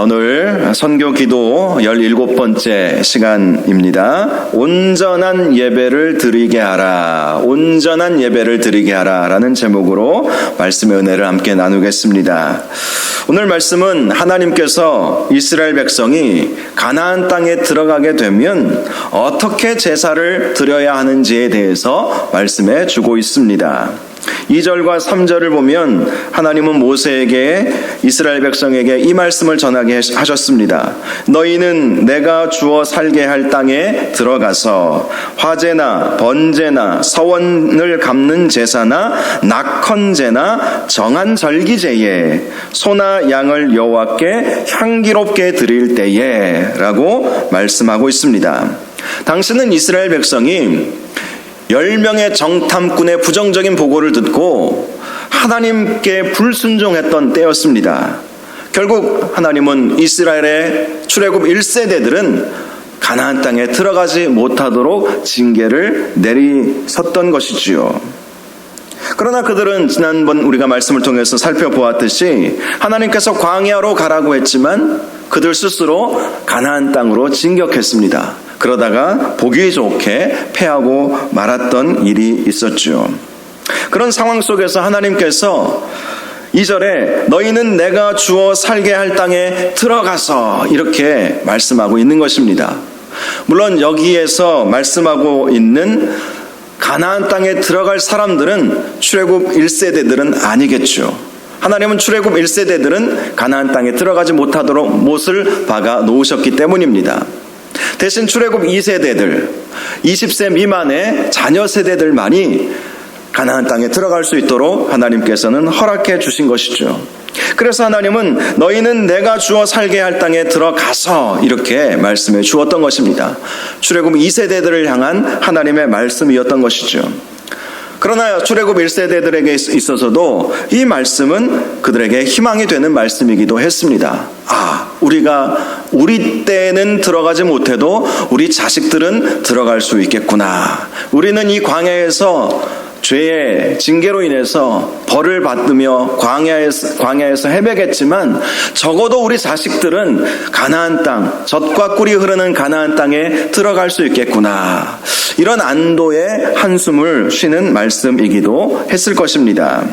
오늘 선교 기도 17번째 시간입니다. 온전한 예배를 드리게 하라. 온전한 예배를 드리게 하라 라는 제목으로 말씀의 은혜를 함께 나누겠습니다. 오늘 말씀은 하나님께서 이스라엘 백성이 가나안 땅에 들어가게 되면 어떻게 제사를 드려야 하는지에 대해서 말씀해 주고 있습니다. 2절과 3절을 보면 하나님은 모세에게 이스라엘 백성에게 이 말씀을 전하게 하셨습니다. 너희는 내가 주어 살게 할 땅에 들어가서 화제나 번제나 서원을 갚는 제사나 낙헌제나 정한 절기제에 소나 양을 여호와께 향기롭게 드릴 때에 라고 말씀하고 있습니다. 당시는 이스라엘 백성이 10명의 정탐꾼의 부정적인 보고를 듣고 하나님께 불순종했던 때였습니다. 결국 하나님은 이스라엘의 출애굽 1세대들은 가나안 땅에 들어가지 못하도록 징계를 내리섰던 것이지요. 그러나 그들은 지난번 우리가 말씀을 통해서 살펴보았듯이 하나님께서 광야로 가라고 했지만 그들 스스로 가나안 땅으로 진격했습니다. 그러다가 보기 좋게 패하고 말았던 일이 있었죠. 그런 상황 속에서 하나님께서 2절에 너희는 내가 주어 살게 할 땅에 들어가서 이렇게 말씀하고 있는 것입니다. 물론 여기에서 말씀하고 있는 가나안 땅에 들어갈 사람들은 출애굽 1세대들은 아니겠죠. 하나님은 출애굽 1세대들은 가나안 땅에 들어가지 못하도록 못을 박아 놓으셨기 때문입니다. 대신 출애굽 2세대들, 20세 미만의 자녀 세대들만이 가나안 땅에 들어갈 수 있도록 하나님께서는 허락해 주신 것이죠. 그래서 하나님은 너희는 내가 주어 살게 할 땅에 들어가서 이렇게 말씀해 주었던 것입니다. 출애굽 2세대들을 향한 하나님의 말씀이었던 것이죠. 그러나 출애굽 1세대들에게 있어서도 이 말씀은 그들에게 희망이 되는 말씀이기도 했습니다. 우리 때는 들어가지 못해도 우리 자식들은 들어갈 수 있겠구나. 우리는 이 광야에서 죄의 징계로 인해서 벌을 받으며 광야에서 헤매겠지만 적어도 우리 자식들은 가나안 땅, 젖과 꿀이 흐르는 가나안 땅에 들어갈 수 있겠구나. 이런 안도의 한숨을 쉬는 말씀이기도 했을 것입니다.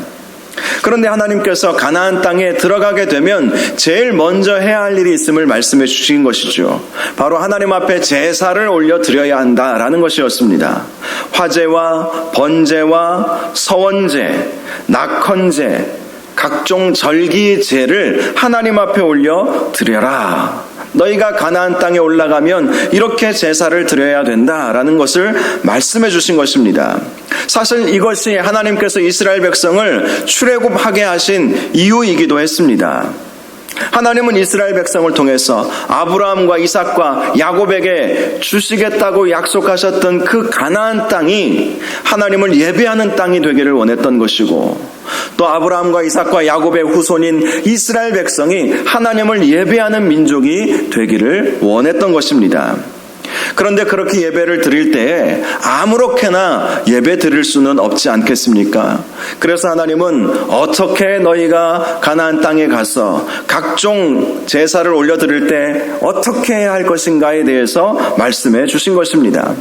그런데 하나님께서 가나안 땅에 들어가게 되면 제일 먼저 해야 할 일이 있음을 말씀해 주신 것이죠. 바로 하나님 앞에 제사를 올려드려야 한다라는 것이었습니다. 화제와 번제와 서원제, 낙헌제, 각종 절기제를 하나님 앞에 올려드려라. 너희가 가나안 땅에 올라가면 이렇게 제사를 드려야 된다라는 것을 말씀해 주신 것입니다. 사실 이것이 하나님께서 이스라엘 백성을 출애굽하게 하신 이유이기도 했습니다. 하나님은 이스라엘 백성을 통해서 아브라함과 이삭과 야곱에게 주시겠다고 약속하셨던 그 가나안 땅이 하나님을 예배하는 땅이 되기를 원했던 것이고, 또 아브라함과 이삭과 야곱의 후손인 이스라엘 백성이 하나님을 예배하는 민족이 되기를 원했던 것입니다. 그런데 그렇게 예배를 드릴 때에 아무렇게나 예배 드릴 수는 없지 않겠습니까? 그래서 하나님은 어떻게 너희가 가나안 땅에 가서 각종 제사를 올려드릴 때 어떻게 해야 할 것인가에 대해서 말씀해 주신 것입니다.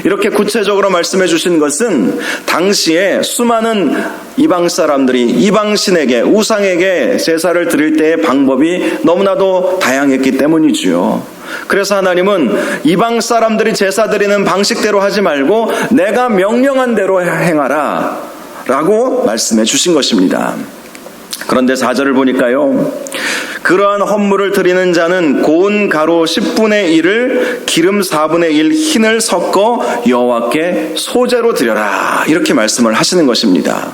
이렇게 구체적으로 말씀해 주신 것은 당시에 수많은 이방 사람들이 이방신에게, 우상에게 제사를 드릴 때의 방법이 너무나도 다양했기 때문이지요. 그래서 하나님은 이방 사람들이 제사 드리는 방식대로 하지 말고 내가 명령한 대로 행하라 라고 말씀해 주신 것입니다. 그런데 4절을 보니까요, 그러한 헌물을 드리는 자는 고운 가루 10분의 1을 기름 4분의 1 흰을 섞어 여호와께 소제로 드려라, 이렇게 말씀을 하시는 것입니다.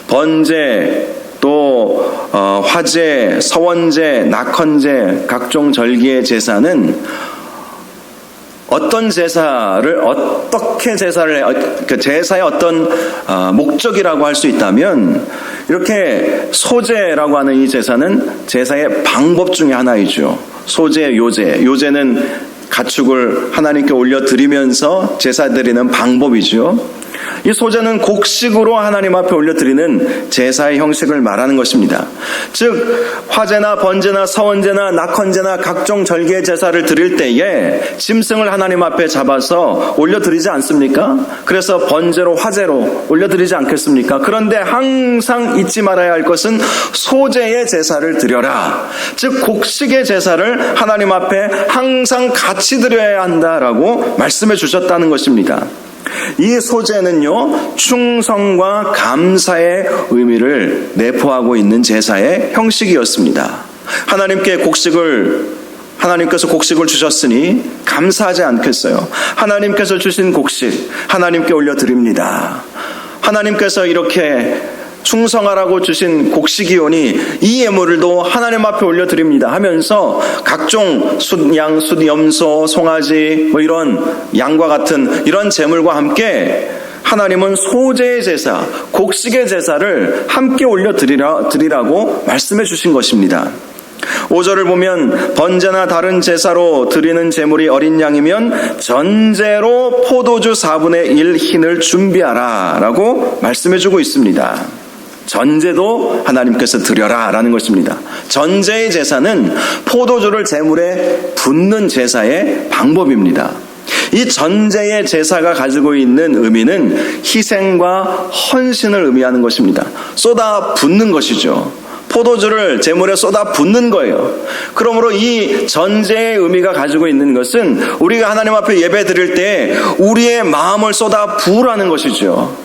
번제, 또 화제, 서원제, 낙헌제, 각종 절기의 제사는 어떤 제사를 어떻게 그 제사의 어떤 목적이라고 할 수 있다면, 이렇게 소제라고 하는 이 제사는 제사의 방법 중에 하나이죠. 소제, 요제는 가축을 하나님께 올려드리면서 제사 드리는 방법이죠. 이 소제는 곡식으로 하나님 앞에 올려드리는 제사의 형식을 말하는 것입니다. 즉 화제나 번제나 서원제나 낙헌제나 각종 절개의 제사를 드릴 때에 짐승을 하나님 앞에 잡아서 올려드리지 않습니까? 그래서 번제로 화제로 올려드리지 않겠습니까? 그런데 항상 잊지 말아야 할 것은 소제의 제사를 드려라. 즉 곡식의 제사를 하나님 앞에 항상 같이 드려야 한다라고 말씀해 주셨다는 것입니다. 이 소제는요, 충성과 감사의 의미를 내포하고 있는 제사의 형식이었습니다. 하나님께서 곡식을 주셨으니 감사하지 않겠어요? 하나님께서 주신 곡식 하나님께 올려드립니다. 하나님께서 이렇게 충성하라고 주신 곡식이오니 이 예물도 하나님 앞에 올려드립니다 하면서 각종 숫양, 숫염소, 송아지 이런 양과 같은 이런 제물과 함께 하나님은 소제의 제사, 곡식의 제사를 함께 올려드리라고 말씀해 주신 것입니다. 5절을 보면 번제나 다른 제사로 드리는 제물이 어린 양이면 전제로 포도주 4분의 1 흰을 준비하라 라고 말씀해 주고 있습니다. 전제도 하나님께서 드려라 라는 것입니다. 전제의 제사는 포도주를 제물에 붓는 제사의 방법입니다. 이 전제의 제사가 가지고 있는 의미는 희생과 헌신을 의미하는 것입니다. 쏟아 붓는 것이죠. 포도주를 제물에 쏟아 붓는 거예요. 그러므로 이 전제의 의미가 가지고 있는 것은 우리가 하나님 앞에 예배 드릴 때 우리의 마음을 쏟아 부으라는 것이죠.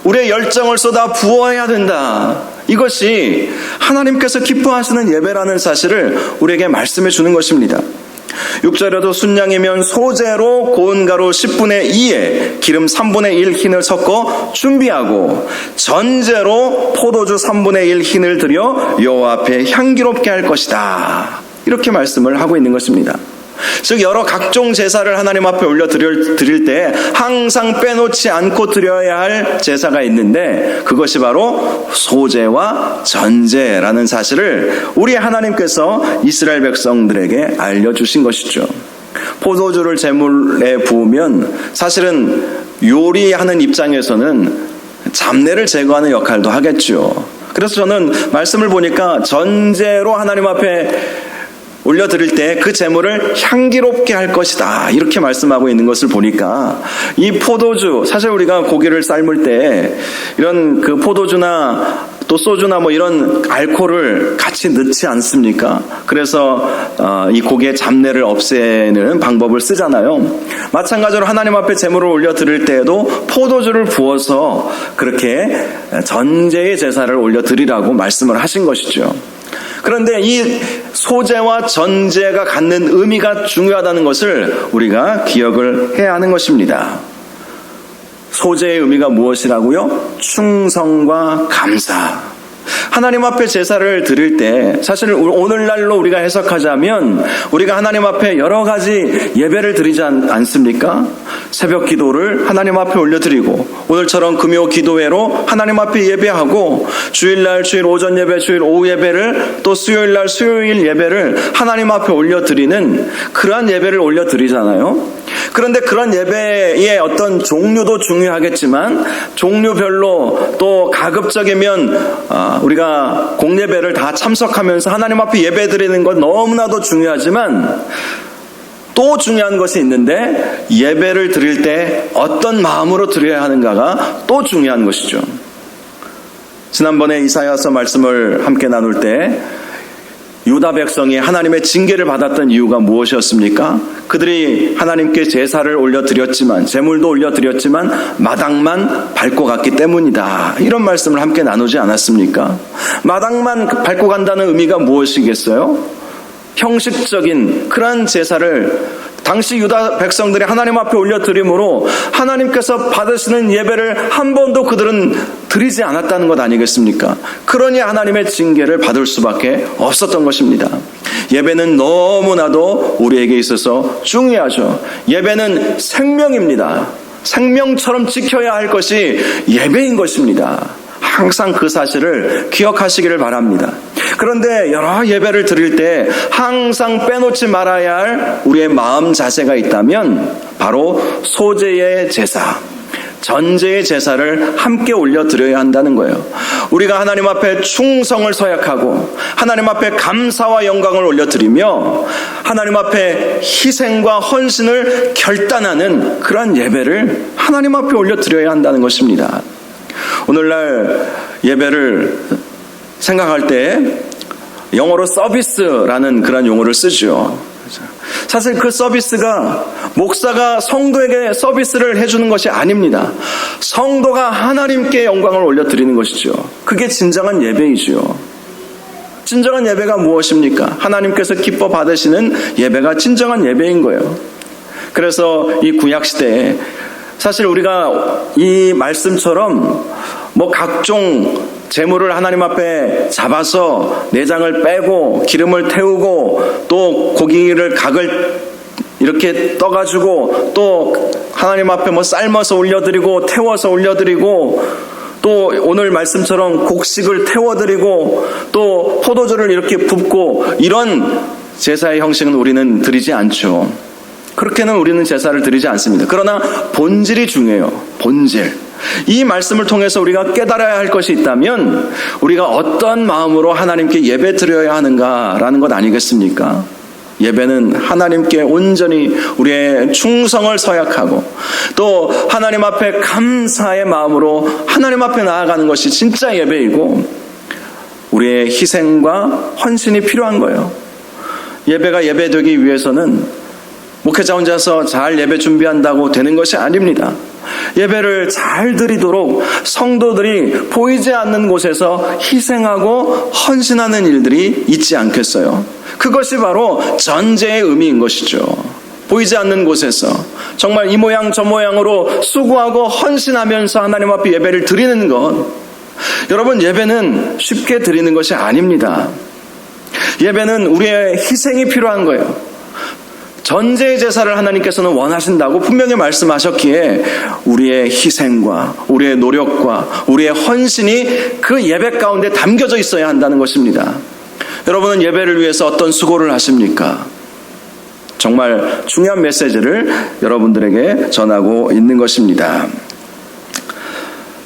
우리의 열정을 쏟아 부어야 된다. 이것이 하나님께서 기뻐하시는 예배라는 사실을 우리에게 말씀해 주는 것입니다. 6절에도 순양이면 소제로 고운 가루 10분의 2에 기름 3분의 1 흰을 섞어 준비하고 전제로 포도주 3분의 1 흰을 들여 여호와 앞에 향기롭게 할 것이다. 이렇게 말씀을 하고 있는 것입니다. 즉 여러 각종 제사를 하나님 앞에 올려드릴 때 항상 빼놓지 않고 드려야 할 제사가 있는데 그것이 바로 소제와 전제라는 사실을 우리 하나님께서 이스라엘 백성들에게 알려주신 것이죠. 포도주를 제물에 부으면 사실은 요리하는 입장에서는 잡내를 제거하는 역할도 하겠죠. 그래서 저는 말씀을 보니까 전제로 하나님 앞에 올려드릴 때 그 제물을 향기롭게 할 것이다 이렇게 말씀하고 있는 것을 보니까 이 포도주, 사실 우리가 고기를 삶을 때 이런 그 포도주나 또 소주나 이런 알코올을 같이 넣지 않습니까? 그래서 이 고기의 잡내를 없애는 방법을 쓰잖아요. 마찬가지로 하나님 앞에 제물을 올려드릴 때에도 포도주를 부어서 그렇게 전제의 제사를 올려드리라고 말씀을 하신 것이죠. 그런데 이 소제와 전제가 갖는 의미가 중요하다는 것을 우리가 기억을 해야 하는 것입니다. 소제의 의미가 무엇이라고요? 충성과 감사. 하나님 앞에 제사를 드릴 때 사실 오늘날로 우리가 해석하자면 우리가 하나님 앞에 여러 가지 예배를 드리지 않습니까? 새벽 기도를 하나님 앞에 올려드리고 오늘처럼 금요 기도회로 하나님 앞에 예배하고 주일날 주일 오전 예배, 주일 오후 예배를 또 수요일날 수요일 예배를 하나님 앞에 올려드리는 그러한 예배를 올려드리잖아요. 그런데 그런 예배의 어떤 종류도 중요하겠지만 종류별로 또 가급적이면 우리가 공예배를 다 참석하면서 하나님 앞에 예배 드리는 건 너무나도 중요하지만 또 중요한 것이 있는데 예배를 드릴 때 어떤 마음으로 드려야 하는가가 또 중요한 것이죠. 지난번에 이사야서 말씀을 함께 나눌 때 유다 백성이 하나님의 징계를 받았던 이유가 무엇이었습니까? 그들이 하나님께 제사를 올려드렸지만 제물도 올려드렸지만 마당만 밟고 갔기 때문이다. 이런 말씀을 함께 나누지 않았습니까? 마당만 밟고 간다는 의미가 무엇이겠어요? 형식적인 그러한 제사를 당시 유다 백성들이 하나님 앞에 올려드림으로 하나님께서 받으시는 예배를 한 번도 그들은 드리지 않았다는 것 아니겠습니까? 그러니 하나님의 징계를 받을 수밖에 없었던 것입니다. 예배는 너무나도 우리에게 있어서 중요하죠. 예배는 생명입니다. 생명처럼 지켜야 할 것이 예배인 것입니다. 항상 그 사실을 기억하시기를 바랍니다. 그런데 여러 예배를 드릴 때 항상 빼놓지 말아야 할 우리의 마음 자세가 있다면 바로 소제의 제사, 전제의 제사를 함께 올려드려야 한다는 거예요. 우리가 하나님 앞에 충성을 서약하고 하나님 앞에 감사와 영광을 올려드리며 하나님 앞에 희생과 헌신을 결단하는 그러한 예배를 하나님 앞에 올려드려야 한다는 것입니다. 오늘날 예배를 생각할 때 영어로 서비스라는 그런 용어를 쓰죠. 사실 그 서비스가 목사가 성도에게 서비스를 해주는 것이 아닙니다. 성도가 하나님께 영광을 올려드리는 것이죠. 그게 진정한 예배이죠. 진정한 예배가 무엇입니까? 하나님께서 기뻐 받으시는 예배가 진정한 예배인 거예요. 그래서 이 구약시대에 사실 우리가 이 말씀처럼 각종 제물을 하나님 앞에 잡아서 내장을 빼고 기름을 태우고 또 고기를 각을 이렇게 떠가지고 또 하나님 앞에 삶아서 올려드리고 태워서 올려드리고 또 오늘 말씀처럼 곡식을 태워드리고 또 포도주를 이렇게 붓고 이런 제사의 형식은 우리는 드리지 않죠. 그렇게는 우리는 제사를 드리지 않습니다. 그러나 본질이 중요해요. 본질. 이 말씀을 통해서 우리가 깨달아야 할 것이 있다면 우리가 어떤 마음으로 하나님께 예배 드려야 하는가라는 것 아니겠습니까? 예배는 하나님께 온전히 우리의 충성을 서약하고 또 하나님 앞에 감사의 마음으로 하나님 앞에 나아가는 것이 진짜 예배이고 우리의 희생과 헌신이 필요한 거예요. 예배가 예배되기 위해서는 목회자 혼자서 잘 예배 준비한다고 되는 것이 아닙니다. 예배를 잘 드리도록 성도들이 보이지 않는 곳에서 희생하고 헌신하는 일들이 있지 않겠어요? 그것이 바로 전제의 의미인 것이죠. 보이지 않는 곳에서 정말 이 모양 저 모양으로 수고하고 헌신하면서 하나님 앞에 예배를 드리는 것. 여러분, 예배는 쉽게 드리는 것이 아닙니다. 예배는 우리의 희생이 필요한 거예요. 전제의 제사를 하나님께서는 원하신다고 분명히 말씀하셨기에 우리의 희생과 우리의 노력과 우리의 헌신이 그 예배 가운데 담겨져 있어야 한다는 것입니다. 여러분은 예배를 위해서 어떤 수고를 하십니까? 정말 중요한 메시지를 여러분들에게 전하고 있는 것입니다.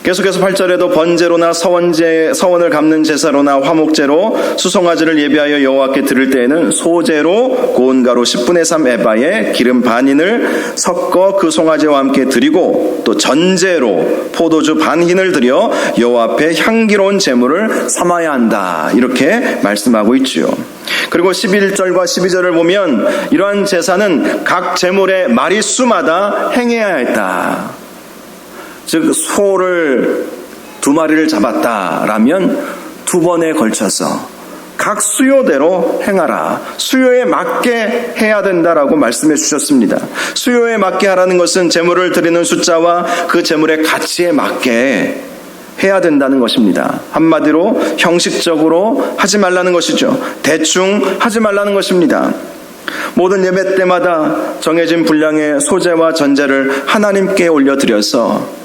계속해서 8절에도 번제로나 서원을 갚는 제사로나 화목제로 수송아지를 예비하여 여호와께 드릴 때에는 소제로 고운 가루 10분의 3 에바에 기름 반인을 섞어 그 송아지와 함께 드리고 또 전제로 포도주 반흰을 드려 여호와 앞에 향기로운 제물을 삼아야 한다. 이렇게 말씀하고 있지요. 그리고 11절과 12절을 보면 이러한 제사는 각 제물의 마리수마다 행해야 했다. 즉 소를 2마리를 잡았다라면 2번에 걸쳐서 각 수요대로 행하라. 수요에 맞게 해야 된다라고 말씀해 주셨습니다. 수요에 맞게 하라는 것은 제물을 드리는 숫자와 그 제물의 가치에 맞게 해야 된다는 것입니다. 한마디로 형식적으로 하지 말라는 것이죠. 대충 하지 말라는 것입니다. 모든 예배 때마다 정해진 분량의 소제와 전제를 하나님께 올려드려서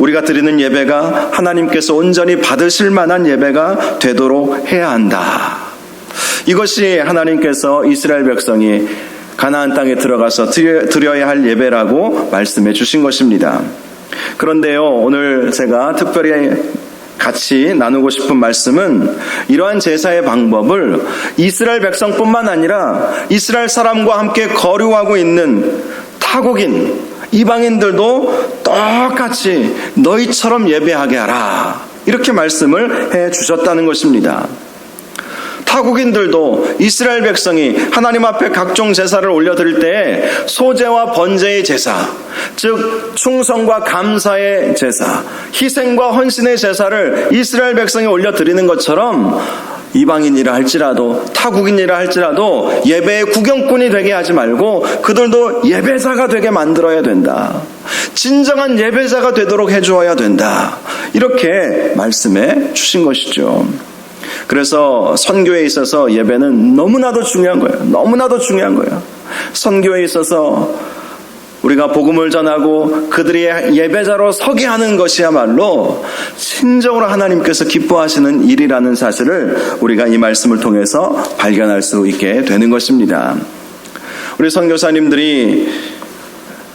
우리가 드리는 예배가 하나님께서 온전히 받으실 만한 예배가 되도록 해야 한다. 이것이 하나님께서 이스라엘 백성이 가나안 땅에 들어가서 드려야 할 예배라고 말씀해 주신 것입니다. 그런데요, 오늘 제가 특별히 같이 나누고 싶은 말씀은 이러한 제사의 방법을 이스라엘 백성뿐만 아니라 이스라엘 사람과 함께 거류하고 있는 타국인 이방인들도 똑같이 너희처럼 예배하게 하라. 이렇게 말씀을 해 주셨다는 것입니다. 타국인들도 이스라엘 백성이 하나님 앞에 각종 제사를 올려드릴 때 소제와 번제의 제사, 즉 충성과 감사의 제사, 희생과 헌신의 제사를 이스라엘 백성이 올려드리는 것처럼 이방인이라 할지라도 타국인이라 할지라도 예배의 구경꾼이 되게 하지 말고 그들도 예배자가 되게 만들어야 된다. 진정한 예배자가 되도록 해주어야 된다. 이렇게 말씀해 주신 것이죠. 그래서 선교에 있어서 예배는 너무나도 중요한 거예요. 너무나도 중요한 거예요. 선교에 있어서 우리가 복음을 전하고 그들이 예배자로 서게 하는 것이야말로 진정으로 하나님께서 기뻐하시는 일이라는 사실을 우리가 이 말씀을 통해서 발견할 수 있게 되는 것입니다. 우리 선교사님들이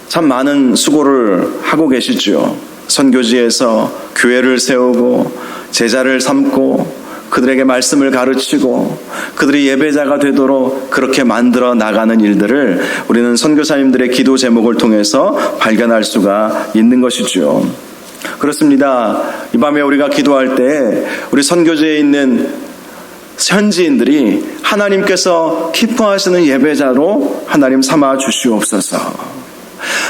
참 많은 수고를 하고 계시죠. 선교지에서 교회를 세우고 제자를 삼고 그들에게 말씀을 가르치고 그들이 예배자가 되도록 그렇게 만들어 나가는 일들을 우리는 선교사님들의 기도 제목을 통해서 발견할 수가 있는 것이죠. 그렇습니다. 이 밤에 우리가 기도할 때 우리 선교지에 있는 현지인들이 하나님께서 기뻐하시는 예배자로 하나님 삼아 주시옵소서.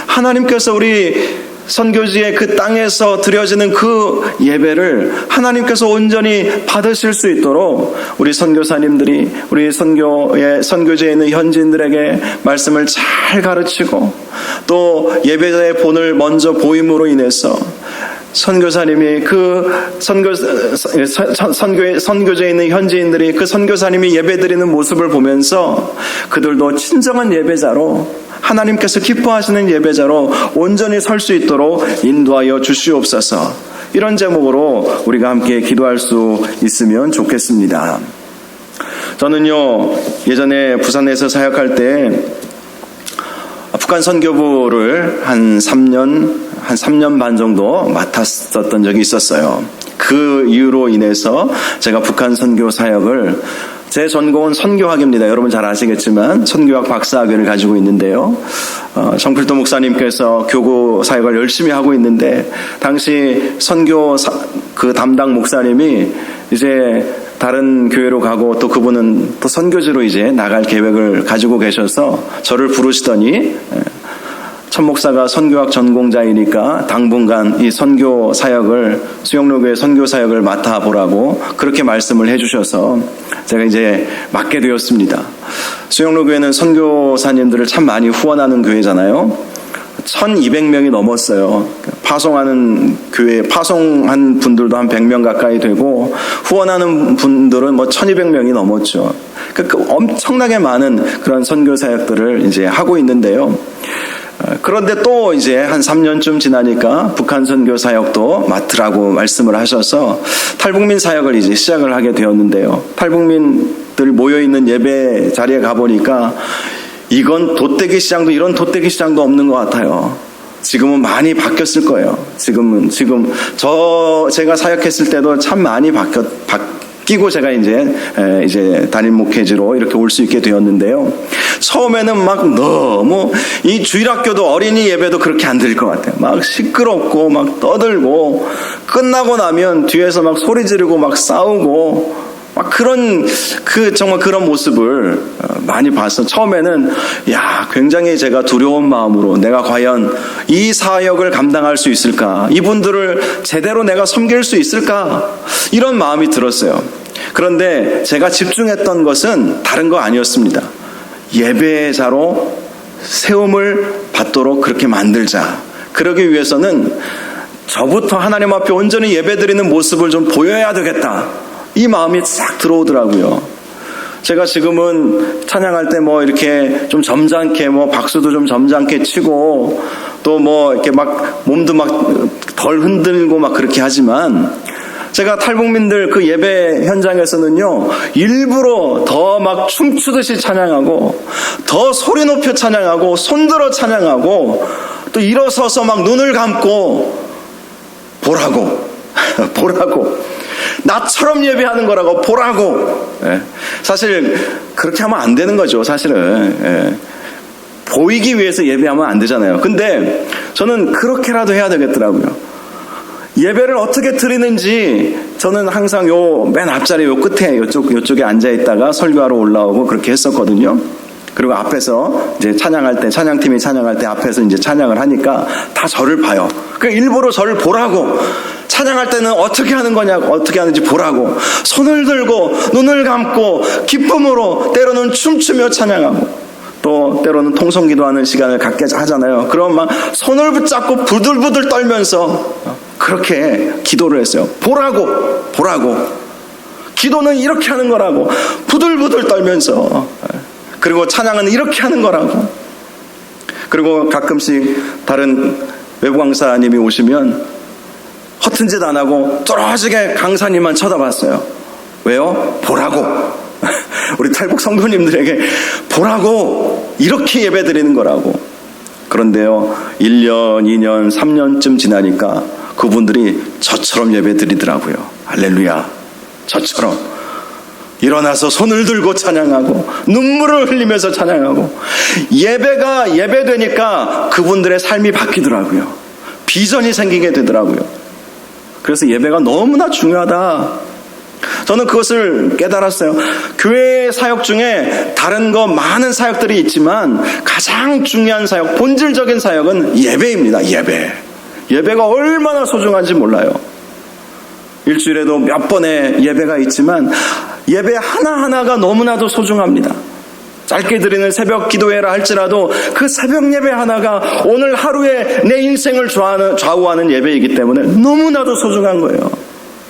하나님께서 우리 선교지의 그 땅에서 드려지는 그 예배를 하나님께서 온전히 받으실 수 있도록 우리 선교사님들이 우리 선교지에 있는 현지인들에게 말씀을 잘 가르치고 또 예배자의 본을 먼저 보임으로 인해서 선교사님이 선교지에 있는 현지인들이 그 선교사님이 예배드리는 모습을 보면서 그들도 친정한 예배자로 하나님께서 기뻐하시는 예배자로 온전히 설 수 있도록 인도하여 주시옵소서. 이런 제목으로 우리가 함께 기도할 수 있으면 좋겠습니다. 저는요, 예전에 부산에서 사역할 때 북한 선교부를 한 3년 반 정도 맡았었던 적이 있었어요. 그 이유로 인해서 제가 북한 선교 사역을, 제 전공은 선교학입니다. 여러분 잘 아시겠지만 선교학 박사학위를 가지고 있는데요. 정필도 목사님께서 교구 사역을 열심히 하고 있는데 당시 선교 그 담당 목사님이 이제 다른 교회로 가고 또 그분은 또 선교지로 이제 나갈 계획을 가지고 계셔서 저를 부르시더니 천 목사가 선교학 전공자이니까 당분간 이 선교 사역을, 수영로교회 선교 사역을 맡아보라고 그렇게 말씀을 해주셔서 제가 이제 맡게 되었습니다. 수영로교회는 선교사님들을 참 많이 후원하는 교회잖아요. 1200명이 넘었어요. 파송한 분들도 한 100명 가까이 되고 후원하는 분들은 1200명이 넘었죠. 그러니까 엄청나게 많은 그런 선교 사역들을 이제 하고 있는데요. 그런데 또 이제 한 3년쯤 지나니까 북한 선교 사역도 맡으라고 말씀을 하셔서 탈북민 사역을 이제 시작을 하게 되었는데요. 탈북민들 모여있는 예배 자리에 가보니까 이건 돗대기 시장도, 이런 돗대기 시장도 없는 것 같아요. 지금은 많이 바뀌었을 거예요. 지금 제가 사역했을 때도 참 많이 바뀌고 제가 이제 담임 목회지로 이렇게 올 수 있게 되었는데요. 처음에는 막 너무 이 주일학교도 어린이 예배도 그렇게 안 들릴 것 같아요. 막 시끄럽고 막 떠들고 끝나고 나면 뒤에서 막 소리 지르고 막 싸우고 막 정말 그런 모습을 많이 봤어. 처음에는 굉장히 제가 두려운 마음으로 내가 과연 이 사역을 감당할 수 있을까? 이분들을 제대로 내가 섬길 수 있을까? 이런 마음이 들었어요. 그런데 제가 집중했던 것은 다른 거 아니었습니다. 예배자로 세움을 받도록 그렇게 만들자. 그러기 위해서는 저부터 하나님 앞에 온전히 예배드리는 모습을 좀 보여야 되겠다. 이 마음이 싹 들어오더라고요. 제가 지금은 찬양할 때 이렇게 좀 점잖게 박수도 좀 점잖게 치고 또 이렇게 막 몸도 막 덜 흔들고 막 그렇게 하지만 제가 탈북민들 그 예배 현장에서는요, 일부러 더 막 춤추듯이 찬양하고 더 소리 높여 찬양하고 손들어 찬양하고 또 일어서서 막 눈을 감고 보라고 나처럼 예배하는 거라고 보라고. 사실 그렇게 하면 안 되는 거죠. 사실은 보이기 위해서 예배하면 안 되잖아요. 근데 저는 그렇게라도 해야 되겠더라고요. 예배를 어떻게 드리는지 저는 항상 맨 앞자리 끝에 요쪽에 앉아 있다가 설교하러 올라오고 그렇게 했었거든요. 그리고 앞에서 이제 찬양팀이 찬양할 때 앞에서 이제 찬양을 하니까 다 저를 봐요. 일부러 저를 보라고. 찬양할 때는 어떻게 하는 거냐고, 어떻게 하는지 보라고. 손을 들고 눈을 감고 기쁨으로 때로는 춤추며 찬양하고 또 때로는 통성기도하는 시간을 갖게 하잖아요. 그럼 막 손을 붙잡고 부들부들 떨면서 그렇게 기도를 했어요. 보라고. 기도는 이렇게 하는 거라고. 부들부들 떨면서. 그리고 찬양은 이렇게 하는 거라고. 그리고 가끔씩 다른 외부 강사님이 오시면 허튼 짓 안 하고 뚫어지게 강사님만 쳐다봤어요. 왜요? 보라고. 우리 탈북 성도님들에게 보라고. 이렇게 예배 드리는 거라고. 그런데요, 1년, 2년, 3년쯤 지나니까 그분들이 저처럼 예배 드리더라고요. 할렐루야. 저처럼 일어나서 손을 들고 찬양하고 눈물을 흘리면서 찬양하고, 예배가 예배되니까 그분들의 삶이 바뀌더라고요. 비전이 생기게 되더라고요. 그래서 예배가 너무나 중요하다, 저는 그것을 깨달았어요. 교회 사역 중에 다른 거 많은 사역들이 있지만 가장 중요한 사역, 본질적인 사역은 예배입니다. 예배가 얼마나 소중한지 몰라요. 일주일에도 몇 번의 예배가 있지만 예배 하나하나가 너무나도 소중합니다. 짧게 드리는 새벽 기도회라 할지라도 그 새벽 예배 하나가 오늘 하루에 내 인생을 좌우하는 예배이기 때문에 너무나도 소중한 거예요.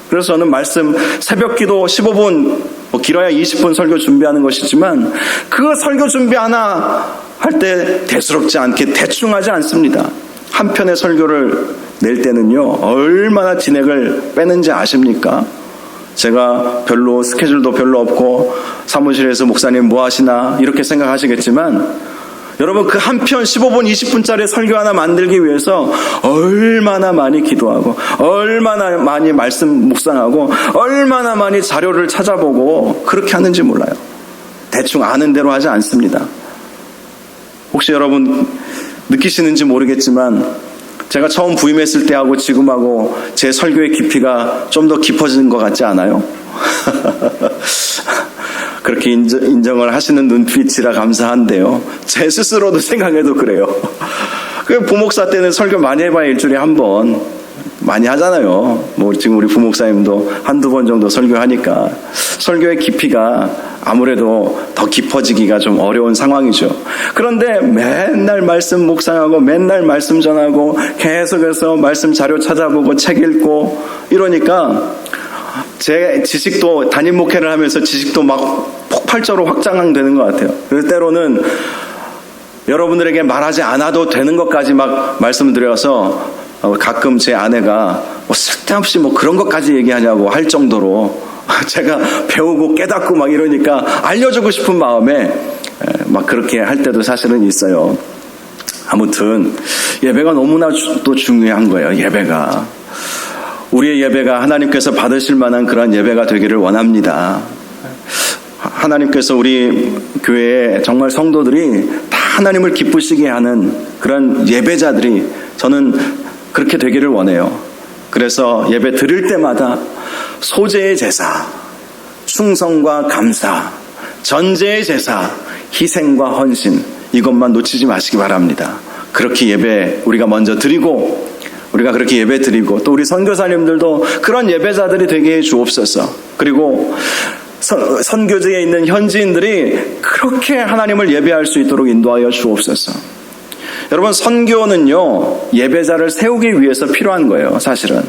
그래서 저는 말씀, 새벽 기도 15분, 길어야 20분 설교 준비하는 것이지만 그 설교 준비 하나 할 때 대수롭지 않게 대충 하지 않습니다. 한 편의 설교를 낼 때는요, 얼마나 진액을 빼는지 아십니까? 제가 별로 스케줄도 별로 없고 사무실에서 목사님 뭐 하시나 이렇게 생각하시겠지만, 여러분 그 한 편 15분 20분짜리 설교 하나 만들기 위해서 얼마나 많이 기도하고 얼마나 많이 말씀 묵상하고 얼마나 많이 자료를 찾아보고 그렇게 하는지 몰라요. 대충 아는 대로 하지 않습니다. 혹시 여러분 느끼시는지 모르겠지만 제가 처음 부임했을 때하고 지금하고 제 설교의 깊이가 좀 더 깊어지는 것 같지 않아요? 그렇게 인정을 하시는 눈빛이라 감사한데요, 제 스스로도 생각해도 그래요. 그 부목사 때는 설교 많이 해봐야 일주일에 한 번, 많이 하잖아요. 뭐 지금 우리 부목사님도 한두 번 정도 설교하니까 설교의 깊이가 아무래도 더 깊어지기가 좀 어려운 상황이죠. 그런데 맨날 말씀 묵상하고 맨날 말씀 전하고 계속해서 말씀 자료 찾아보고 책 읽고 이러니까 제 지식도, 담임 목회를 하면서 지식도 막 폭발적으로 확장되는 것 같아요. 그래서 때로는 여러분들에게 말하지 않아도 되는 것까지 막 말씀을 드려서 가끔 제 아내가 쓸데없이 그런 것까지 얘기하냐고 할 정도로 제가 배우고 깨닫고 막 이러니까 알려주고 싶은 마음에 막 그렇게 할 때도 사실은 있어요. 아무튼 예배가 너무나 또 중요한 거예요. 예배가, 우리의 예배가 하나님께서 받으실 만한 그런 예배가 되기를 원합니다. 하나님께서 우리 교회에 정말 성도들이 다 하나님을 기쁘시게 하는 그런 예배자들이, 저는 그렇게 되기를 원해요. 그래서 예배 드릴 때마다 소제의 제사, 충성과 감사, 전제의 제사, 희생과 헌신, 이것만 놓치지 마시기 바랍니다. 그렇게 예배 우리가 먼저 드리고, 우리가 그렇게 예배 드리고, 또 우리 선교사님들도 그런 예배자들이 되게 해 주옵소서. 그리고 선교지에 있는 현지인들이 그렇게 하나님을 예배할 수 있도록 인도하여 주옵소서. 여러분, 선교는요, 예배자를 세우기 위해서 필요한 거예요, 사실은.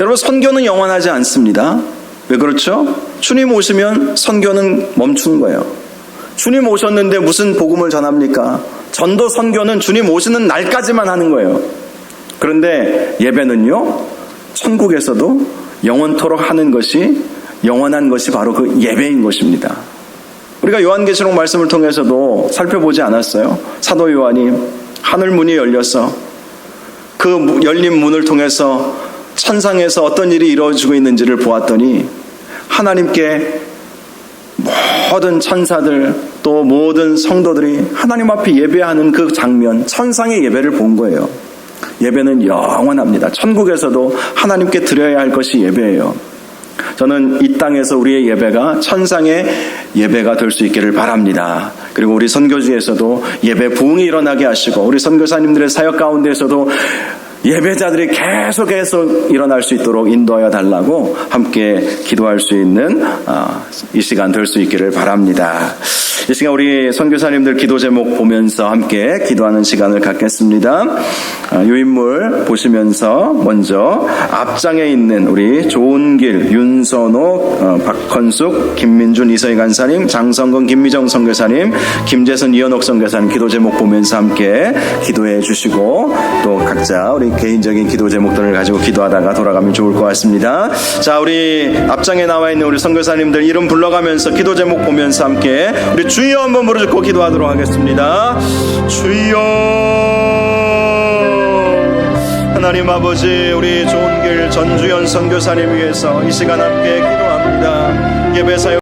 여러분, 선교는 영원하지 않습니다. 왜 그렇죠? 주님 오시면 선교는 멈추는 거예요. 주님 오셨는데 무슨 복음을 전합니까? 전도 선교는 주님 오시는 날까지만 하는 거예요. 그런데 예배는요, 천국에서도 영원토록 하는 것이, 영원한 것이 바로 그 예배인 것입니다. 우리가 요한계시록 말씀을 통해서도 살펴보지 않았어요? 사도 요한이 하늘 문이 열려서 그 열린 문을 통해서 천상에서 어떤 일이 이루어지고 있는지를 보았더니 하나님께 모든 천사들 또 모든 성도들이 하나님 앞에 예배하는 그 장면, 천상의 예배를 본 거예요. 예배는 영원합니다. 천국에서도 하나님께 드려야 할 것이 예배예요. 저는 이 땅에서 우리의 예배가 천상의 예배가 될 수 있기를 바랍니다. 그리고 우리 선교지에서도 예배 부흥이 일어나게 하시고, 우리 선교사님들의 사역 가운데에서도 예배자들이 계속해서 일어날 수 있도록 인도하여 달라고 함께 기도할 수 있는 이 시간 될 수 있기를 바랍니다. 이 시간 우리 선교사님들 기도 제목 보면서 함께 기도하는 시간을 갖겠습니다. 유인물 보시면서 먼저 앞장에 있는 우리 조은길, 윤선호, 박헌숙, 김민준, 이서희 간사님, 장성근, 김미정 선교사님, 김재선, 이현옥 선교사님 기도 제목 보면서 함께 기도해 주시고, 또 각자 우리 개인적인 기도 제목들을 가지고 기도하다가 돌아가면 좋을 것 같습니다. 자, 우리 앞장에 나와 있는 우리 선교사님들 이름 불러가면서 기도 제목 보면서 함께 우리 우리 주여 한번 부르짖고 기도하도록 하겠습니다. 주여. 하나님 아버지, 우리 좋은 길 전주현 선교사님 위해서 이 시간 함께 기도합니다. 예배 사역